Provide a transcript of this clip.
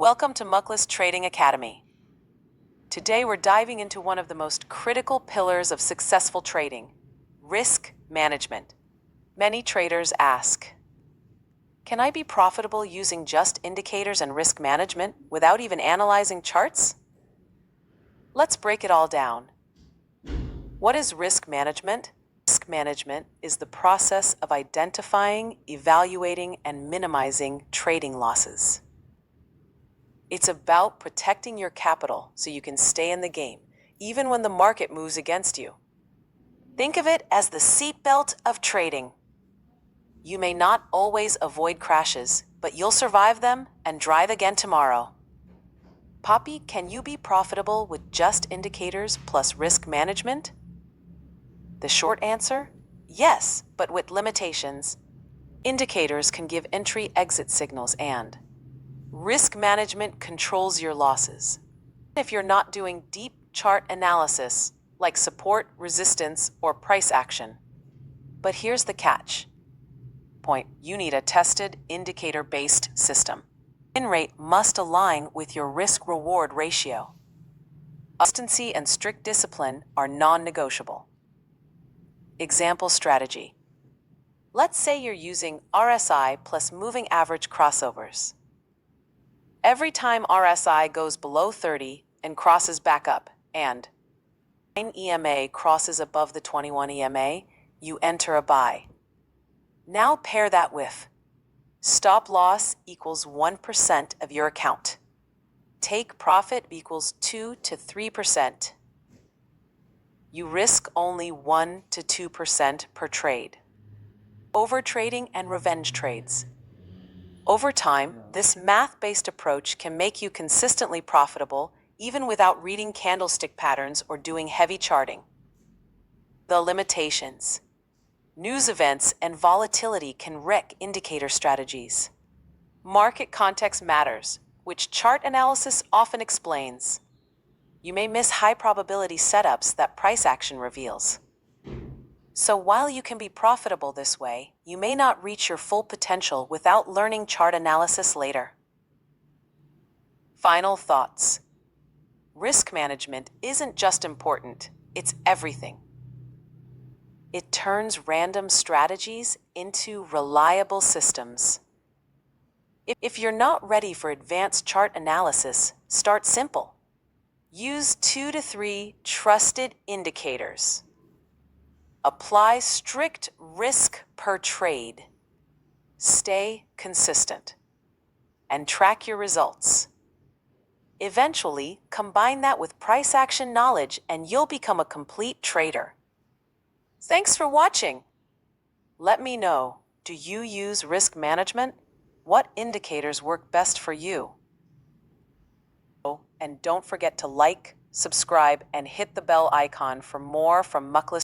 Welcome to Mukhlis Trading Academy. Today we're diving into one of the most critical pillars of successful trading, risk management. Many traders ask, can I be profitable using just indicators and risk management without even analyzing charts? Let's break it all down. What is risk management? Risk management is the process of identifying, evaluating, and minimizing trading losses. It's about protecting your capital so you can stay in the game, even when the market moves against you. Think of it as the seatbelt of trading. You may not always avoid crashes, but you'll survive them and drive again tomorrow. Poppy, can you be profitable with just indicators plus risk management? The short answer? Yes, but with limitations. Indicators can give entry-exit signals and risk management controls your losses. If you're not doing deep chart analysis, like support, resistance, or price action. But here's the catch. You need a tested, indicator-based system. Win rate must align with your risk-reward ratio. Consistency and strict discipline are non-negotiable. Example strategy. Let's say you're using RSI plus moving average crossovers. Every time RSI goes below 30 and crosses back up, and 9 EMA crosses above the 21 EMA, you enter a buy. Now pair that with stop loss equals 1% of your account. Take profit equals 2 to 3%. You risk only 1 to 2% per trade. Overtrading and revenge trades. Over time, this math-based approach can make you consistently profitable even without reading candlestick patterns or doing heavy charting. The limitations. News events and volatility can wreck indicator strategies. Market context matters, which chart analysis often explains. You may miss high-probability setups that price action reveals. So while you can be profitable this way, you may not reach your full potential without learning chart analysis later. Final thoughts. Risk management isn't just important, it's everything. It turns random strategies into reliable systems. If you're not ready for advanced chart analysis, start simple. Use 2 to 3 trusted indicators. Apply strict risk per trade. Stay consistent. And track your results. Eventually, combine that with price action knowledge and you'll become a complete trader. Thanks for watching. Let me know, do you use risk management? What indicators work best for you? And don't forget to like, subscribe, and hit the bell icon for more from Mukhlis.